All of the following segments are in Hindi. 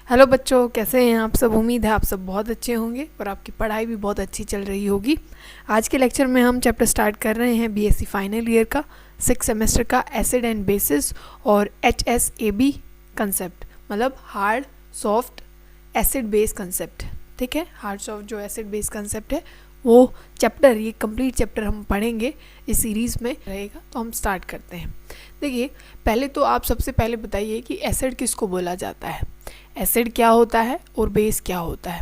हेलो बच्चों, कैसे हैं आप सब। उम्मीद है आप सब बहुत अच्छे होंगे और आपकी पढ़ाई भी बहुत अच्छी चल रही होगी। आज के लेक्चर में हम चैप्टर स्टार्ट कर रहे हैं बीएससी फाइनल ईयर का 6 सेमेस्टर का एसिड एंड बेसिस और HSAB कंसेप्ट, मतलब hard soft acid base concept. ठीक है, हार्ड सॉफ्ट जो एसिड बेस कंसेप्ट है वो चैप्टर, ये कंप्लीट चैप्टर हम पढ़ेंगे इस सीरीज़ में रहेगा। तो हम स्टार्ट करते हैं। देखिए, पहले तो आप सबसे पहले बताइए कि एसिड किसको बोला जाता है, एसिड क्या होता है और बेस क्या होता है।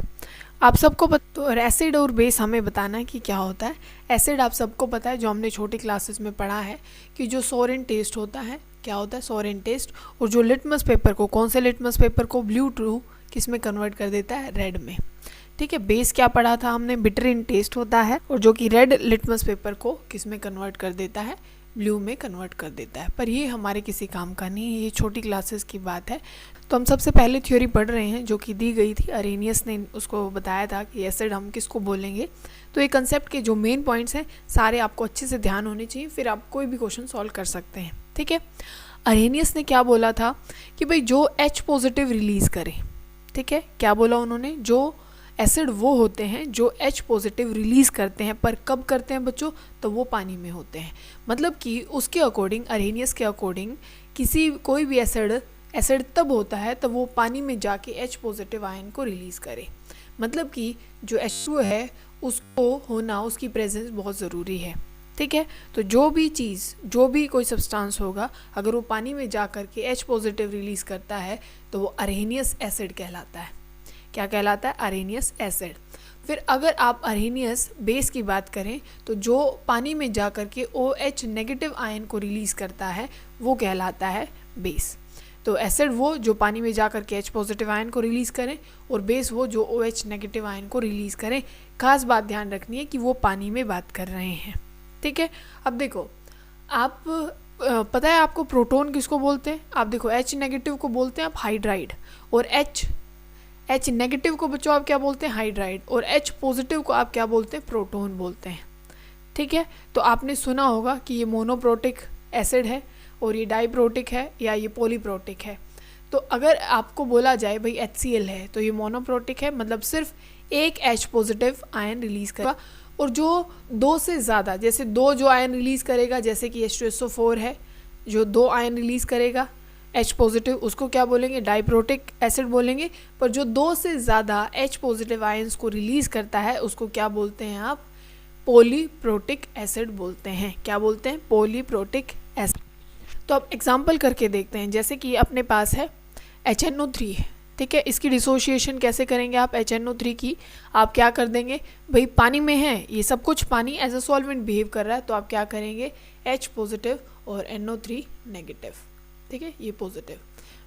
आप सबको तो एसिड और बेस हमें बताना है कि क्या होता है। एसिड आप सबको पता है, जो हमने छोटी क्लासेस में पढ़ा है कि जो सोरेन टेस्ट होता है, क्या होता है सोरेन टेस्ट, और जो लिटमस पेपर को, कौन से लिटमस पेपर को, ब्लू टू किस में कन्वर्ट कर देता है, रेड में। ठीक है, बेस क्या पढ़ा था हमने, बिटरिन टेस्ट होता है, और जो कि रेड लिटमस पेपर को किस में कन्वर्ट कर देता है, ब्लू में कन्वर्ट कर देता है। पर ये हमारे किसी काम का नहीं है, ये छोटी क्लासेस की बात है। तो हम सबसे पहले थ्योरी पढ़ रहे हैं जो कि दी गई थी, अरेनियस ने उसको बताया था कि एसिड हम किसको बोलेंगे। तो ये कंसेप्ट के जो मेन पॉइंट्स हैं सारे आपको अच्छे से ध्यान होने चाहिए, फिर आप कोई भी क्वेश्चन सॉल्व कर सकते हैं। ठीक है, अरेनियस ने क्या बोला था कि भाई जो H पॉजिटिव रिलीज करे, ठीक है, क्या बोला उन्होंने, जो एसिड वो होते हैं जो H पॉजिटिव रिलीज़ करते हैं, पर कब करते हैं बच्चों, तो वो पानी में होते हैं। मतलब कि उसके अकॉर्डिंग, अरेनियस के अकॉर्डिंग, कोई भी एसिड तब होता है तब वो पानी में जाके H पॉजिटिव आयन को रिलीज़ करे। मतलब कि जो H2 है उसको होना, उसकी प्रेजेंस बहुत ज़रूरी है। ठीक है, तो जो भी चीज़, जो भी कोई सब्सटेंस होगा, अगर वो पानी में जा कर के H पॉजिटिव रिलीज़ करता है तो वो अरेनियस एसिड कहलाता है। क्या कहलाता है, अरेनियस एसिड। फिर अगर आप अरेनियस बेस की बात करें तो जो पानी में जा कर के OH नेगेटिव आयन को रिलीज़ करता है वो कहलाता है बेस। तो एसिड वो जो पानी में जा कर के H पॉजिटिव आयन को रिलीज़ करें, और बेस वो जो OH नेगेटिव आयन को रिलीज़ करें। खास बात ध्यान रखनी है कि वो पानी में बात कर रहे हैं। ठीक है, अब देखो, आप पता है आपको प्रोटॉन किसको बोलते हैं। आप देखो, H नेगेटिव को बोलते हैं आप हाइड्राइड, और H नेगेटिव को बच्चों आप क्या बोलते हैं, हाइड्राइड, और H पॉजिटिव को आप क्या बोलते हैं, प्रोटॉन बोलते हैं। ठीक है, तो आपने सुना होगा कि ये मोनोप्रोटिक एसिड है और ये डाइप्रोटिक है या ये पॉलीप्रोटिक है। तो अगर आपको बोला जाए भाई HCl है तो ये मोनोप्रोटिक है, मतलब सिर्फ एक H पॉजिटिव आयन रिलीज़ करेगा, और जो दो से ज़्यादा, जैसे दो जो आयन रिलीज़ करेगा, जैसे कि H2SO4 है, जो दो आयन रिलीज़ करेगा H पॉजिटिव, उसको क्या बोलेंगे, डाइप्रोटिक एसिड बोलेंगे। पर जो दो से ज़्यादा H पॉजिटिव आयंस को रिलीज़ करता है उसको क्या बोलते हैं आप, पॉलीप्रोटिक एसिड बोलते हैं। क्या बोलते हैं, पॉलीप्रोटिक एसिड। तो अब एग्जांपल करके देखते हैं। जैसे कि अपने पास है HNO3 है, ठीक है, इसकी डिसोशिएशन कैसे करेंगे आप, HNO3 की आप क्या कर देंगे, भाई पानी में है, ये सब कुछ पानी एज अ सॉल्वेंट बिहेव कर रहा है, तो आप क्या करेंगे, H पॉजिटिव और NO3 नेगेटिव। ठीक है, ये पॉजिटिव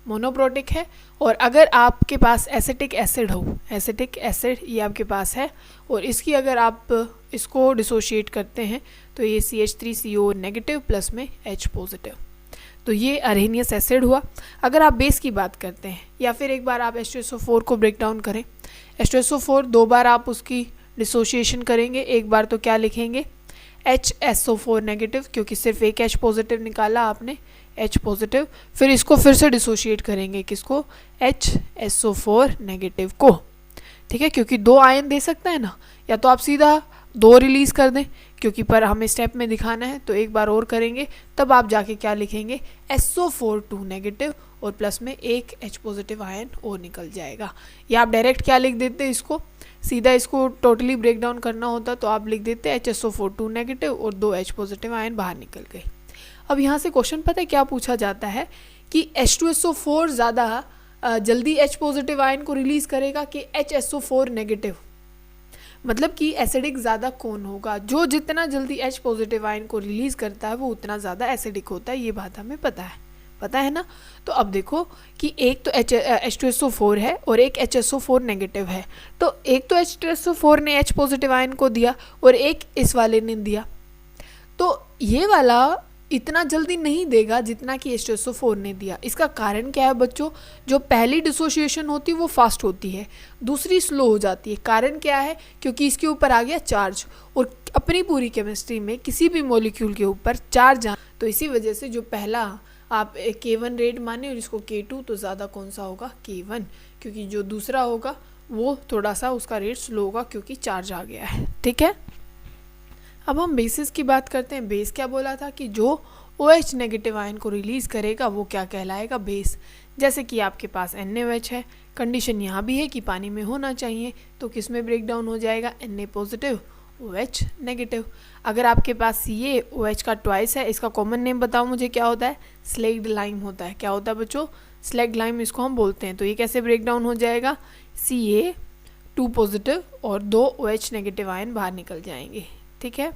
मोनोप्रोटिक है। और अगर आपके पास एसिटिक एसिड हो, एसिटिक एसिड ये आपके पास है, और इसकी अगर आप इसको डिसोशिएट करते हैं तो ये CH3CO नेगेटिव प्लस में H पॉजिटिव, तो ये अरेनियस एसिड हुआ। अगर आप बेस की बात करते हैं, या फिर एक बार आप H2SO4 को ब्रेक डाउन करें, H2SO4 दो बार आप उसकी डिसोशिएशन करेंगे, एक बार तो क्या लिखेंगे, HSO4 नेगेटिव, क्योंकि सिर्फ एक H पॉजिटिव निकाला आपने, H पॉजिटिव, फिर इसको फिर से डिसोशिएट करेंगे, किसको, HSO4 नेगेटिव को। ठीक है, क्योंकि दो आयन दे सकता है ना, या तो आप सीधा दो रिलीज़ कर दें, क्योंकि पर हमें स्टेप में दिखाना है, तो एक बार और करेंगे, तब आप जाके क्या लिखेंगे, SO4 नेगेटिव, और प्लस में एक H पॉजिटिव आयन और निकल जाएगा। या आप डायरेक्ट क्या लिख देते, इसको सीधा, इसको टोटली ब्रेक डाउन करना होता तो आप लिख देते HSO4 नेगेटिव और दो H पॉजिटिव आयन बाहर निकल गए। अब यहाँ से क्वेश्चन पता है क्या पूछा जाता है कि H2SO4 ज़्यादा जल्दी H पॉजिटिव आयन को रिलीज़ करेगा कि HSO4 नेगेटिव, मतलब कि एसिडिक ज़्यादा कौन होगा, जो जितना जल्दी H पॉजिटिव आयन को रिलीज़ करता है वो उतना ज़्यादा एसिडिक होता है। ये बात हमें पता है ना। तो अब देखो कि एक तो H2SO4 है और एक HSO4 नेगेटिव है, तो एक तो H2SO4 ने H पॉजिटिव आयन को दिया और एक इस वाले ने दिया, तो ये वाला इतना जल्दी नहीं देगा जितना कि H2SO4 ने दिया। इसका कारण क्या है बच्चों, जो पहली डिसोशिएशन होती है वो फास्ट होती है, दूसरी स्लो हो जाती है। कारण क्या है, क्योंकि इसके ऊपर आ गया चार्ज, और अपनी पूरी केमिस्ट्री में किसी भी मॉलिक्यूल के ऊपर चार्ज, तो इसी वजह से जो पहला आप K1 रेट माने और इसको K2, तो ज़्यादा कौन सा होगा? K1, क्योंकि जो दूसरा होगा वो थोड़ा सा उसका रेट स्लो होगा क्योंकि चार्ज आ गया है। ठीक है, अब हम बेसिस की बात करते हैं। बेस क्या बोला था कि जो OH नेगेटिव आयन को रिलीज़ करेगा वो क्या कहलाएगा? बेस। जैसे कि आपके पास NaOH है, कंडीशन यहाँ भी है कि पानी में होना चाहिए, तो किस में ब्रेक डाउन हो जाएगा? Na positive OH negative. अगर आपके पास CaOH का ट्वाइस है, इसका कॉमन नेम बताओ मुझे क्या होता है? स्लैग्ड लाइम होता है। क्या होता है बच्चों? स्लैग्ड लाइम इसको हम बोलते हैं। तो ये कैसे ब्रेक डाउन हो जाएगा? Ca2 पॉजिटिव और 2 OH नेगेटिव आयन बाहर निकल जाएंगे। ठीक है,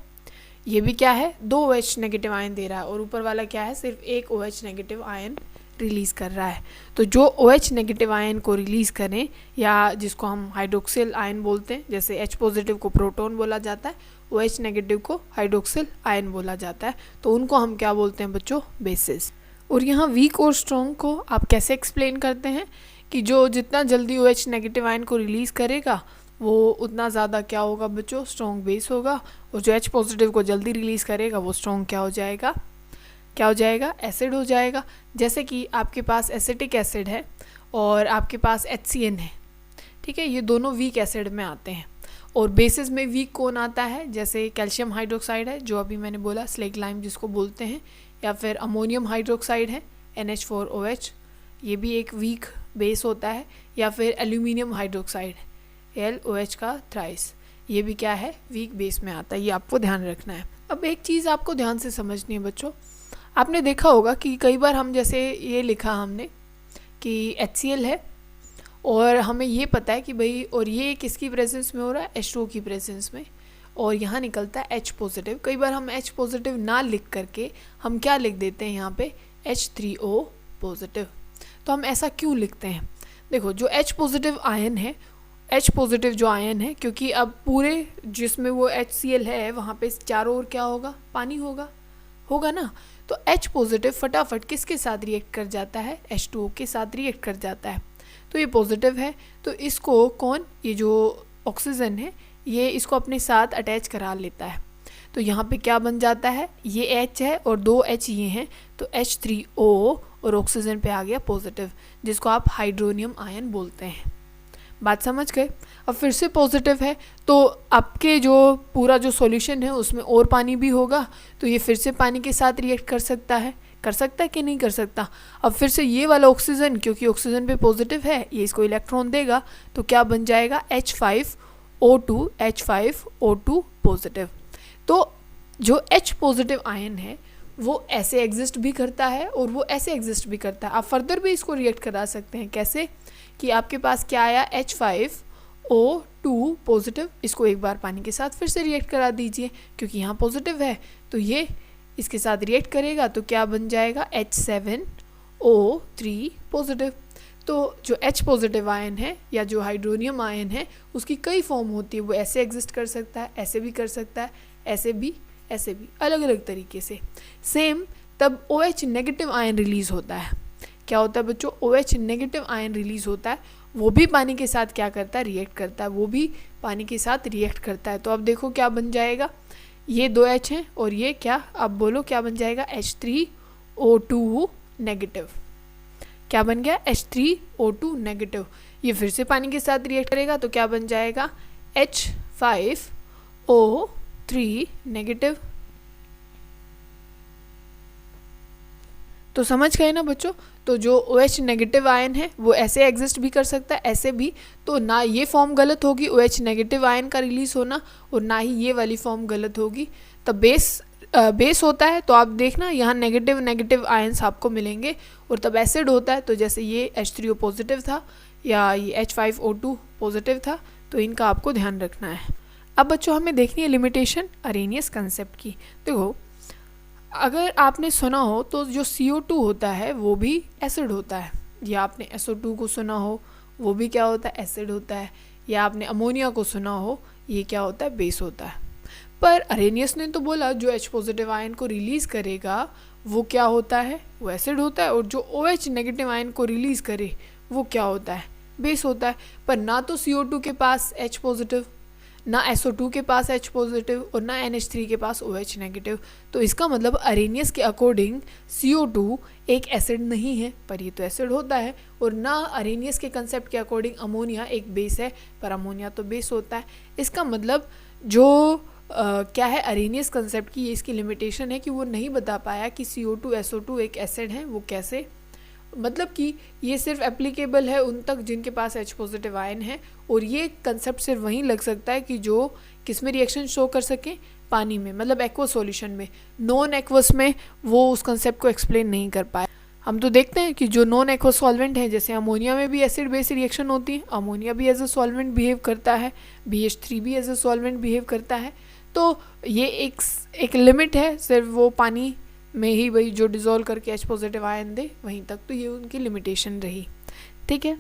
ये भी क्या है? 2 OH नेगेटिव आयन दे रहा है और ऊपर वाला क्या है? सिर्फ 1 OH नेगेटिव आयन रिलीज़ कर रहा है। तो जो OH नेगेटिव आयन को रिलीज़ करें, या जिसको हम हाइड्रोक्सिल आयन बोलते हैं, जैसे H पॉजिटिव को प्रोटॉन बोला जाता है, OH नेगेटिव को हाइड्रोक्सिल आयन बोला जाता है, तो उनको हम क्या बोलते हैं बच्चों? बेसिस। और यहाँ वीक और स्ट्रॉन्ग को आप कैसे एक्सप्लेन करते हैं कि जो जितना जल्दी OH नेगेटिव आयन को रिलीज़ करेगा वो उतना ज़्यादा क्या होगा बच्चों? स्ट्रॉन्ग बेस होगा, और जो H पॉजिटिव को जल्दी रिलीज़ करेगा वो स्ट्रॉन्ग क्या हो जाएगा? क्या हो जाएगा? एसिड हो जाएगा। जैसे कि आपके पास एसिटिक एसिड है और आपके पास HCN है, ठीक है, ये दोनों वीक एसिड में आते हैं। और बेसिस में वीक कौन आता है? जैसे कैल्शियम हाइड्रोक्साइड है, जो अभी मैंने बोला स्लैग लाइम जिसको बोलते हैं, या फिर अमोनियम हाइड्रोक्साइड है NH4OH, ये भी एक वीक बेस होता है, या फिर एल्यूमिनियम हाइड्रोक्साइड LOH का थ्राइस, ये भी क्या है? वीक बेस में आता है। ये आपको ध्यान रखना है। अब एक चीज़ आपको ध्यान से समझनी है बच्चों, आपने देखा होगा कि कई बार हम जैसे ये लिखा हमने कि HCl है और हमें ये पता है कि भाई, और ये किसकी प्रेजेंस में हो रहा है? H2O की प्रेजेंस में, और यहाँ निकलता है H पॉजिटिव। कई बार हम H पॉजिटिव ना लिख करके हम क्या लिख देते हैं यहाँ पे? H3O positive. तो हम ऐसा क्यों लिखते हैं? देखो, जो H पॉजिटिव आयन है, H पॉजिटिव जो आयन है, क्योंकि अब पूरे जिसमें वो HCl है वहाँ पे चारों ओर क्या होगा? पानी होगा ना। तो H पॉजिटिव फटाफट किसके साथ रिएक्ट कर जाता है? H2O के साथ रिएक्ट कर जाता है। तो ये पॉजिटिव है, तो इसको कौन? ये जो ऑक्सीजन है ये इसको अपने साथ अटैच करा लेता है। तो यहाँ पे क्या बन जाता है? ये H है और 2 H ये हैं, तो H3O, और ऑक्सीजन पे आ गया पॉजिटिव, जिसको आप हाइड्रोनियम आयन बोलते हैं। बात समझ गए? अब फिर से पॉजिटिव है, तो आपके जो पूरा जो सॉल्यूशन है उसमें और पानी भी होगा, तो ये फिर से पानी के साथ रिएक्ट कर सकता है कि नहीं कर सकता? अब फिर से ये वाला ऑक्सीजन, क्योंकि ऑक्सीजन पे पॉजिटिव है, ये इसको इलेक्ट्रॉन देगा, तो क्या बन जाएगा? H5O2 positive. तो जो H पॉजिटिव आयन है वो ऐसे एग्जिस्ट भी करता है और वो ऐसे एग्जिस्ट भी करता है। आप फर्दर भी इसको रिएक्ट करा सकते हैं। कैसे? कि आपके पास क्या आया? H5O2 पॉजिटिव, इसको एक बार पानी के साथ फिर से रिएक्ट करा दीजिए, क्योंकि यहाँ पॉजिटिव है, तो ये इसके साथ रिएक्ट करेगा, तो क्या बन जाएगा? H7O3 positive. तो जो H पॉजिटिव आयन है या जो हाइड्रोनियम आयन है उसकी कई फॉर्म होती है। वो ऐसे एग्जिस्ट कर सकता है, ऐसे भी कर सकता है, ऐसे भी, अलग अलग तरीके से। सेम तब OH नेगेटिव आयन रिलीज़ होता है। क्या होता है बच्चों? OH नेगेटिव आयन रिलीज़ होता है, वो भी पानी के साथ क्या करता है? रिएक्ट करता है। वो भी पानी के साथ रिएक्ट करता है। तो अब देखो क्या बन जाएगा? ये 2 H हैं और ये क्या? अब बोलो क्या बन जाएगा? H3O2 negative. क्या बन गया? H3O2 negative. ये फिर से पानी के साथ रिएक्ट करेगा, तो क्या बन जाएगा? H5O3 negative. तो समझ गए ना बच्चों? तो जो OH नेगेटिव आयन है वो ऐसे एग्जिस्ट भी कर सकता है, ऐसे भी। तो ना ये फॉर्म गलत होगी OH नेगेटिव आयन का रिलीज होना, और ना ही ये वाली फॉर्म गलत होगी। तब बेस होता है, तो आप देखना यहाँ नेगेटिव आयन्स आपको मिलेंगे। और तब एसिड होता है, तो जैसे ये H3O पॉजिटिव था या ये H5O2 पॉजिटिव था, तो इनका आपको ध्यान रखना है। अब बच्चों हमें देखनी है लिमिटेशन अरेनियस कंसेप्ट की। देखो, अगर आपने सुना हो तो जो CO2 होता है वो भी एसिड होता है, या आपने SO2 को सुना हो वो भी क्या होता है? एसिड होता है। या आपने अमोनिया को सुना हो, ये क्या होता है? बेस होता है। पर अरेनियस ने तो बोला जो H पॉजिटिव आयन को रिलीज़ करेगा वो क्या होता है? वो एसिड होता है। और जो OH नेगेटिव आयन को रिलीज़ करे वो क्या होता है? बेस होता है। पर ना तो CO2 के पास H पॉजिटिव, ना SO2 के पास H पॉजिटिव और ना NH3 के पास OH नेगेटिव। तो इसका मतलब अरेनियस के अकॉर्डिंग CO2 एक एसिड नहीं है, पर ये तो एसिड होता है। और ना अरेनियस के कंसेप्ट के अकॉर्डिंग अमोनिया एक बेस है, पर अमोनिया तो बेस होता है। इसका मतलब जो क्या है अरेनियस कंसेप्ट की, ये इसकी लिमिटेशन है कि वो नहीं बता पाया कि CO2 SO2 एक एसिड है, वो कैसे, मतलब कि ये सिर्फ एप्लीकेबल है उन तक जिनके पास H पॉजिटिव आयन है। और ये कंसेप्ट सिर्फ वहीं लग सकता है कि जो किस में रिएक्शन शो कर सकें, पानी में, मतलब एक्वस सॉल्यूशन में। नॉन एक्वस में वो उस कंसेप्ट को एक्सप्लेन नहीं कर पाए। हम तो देखते हैं कि जो नॉन एक्वस सॉल्वेंट है, जैसे अमोनिया में भी एसिड बेस रिएक्शन होती है, अमोनिया भी एज अ सॉल्वेंट बिहेव करता है, BH3 भी एज अ सॉल्वेंट बिहेव करता है। तो ये एक लिमिट है, सिर्फ वो पानी में ही वही जो डिज़ोल्व करके H पॉजिटिव आयन दे वहीं तक, तो ये उनकी लिमिटेशन रही। ठीक है।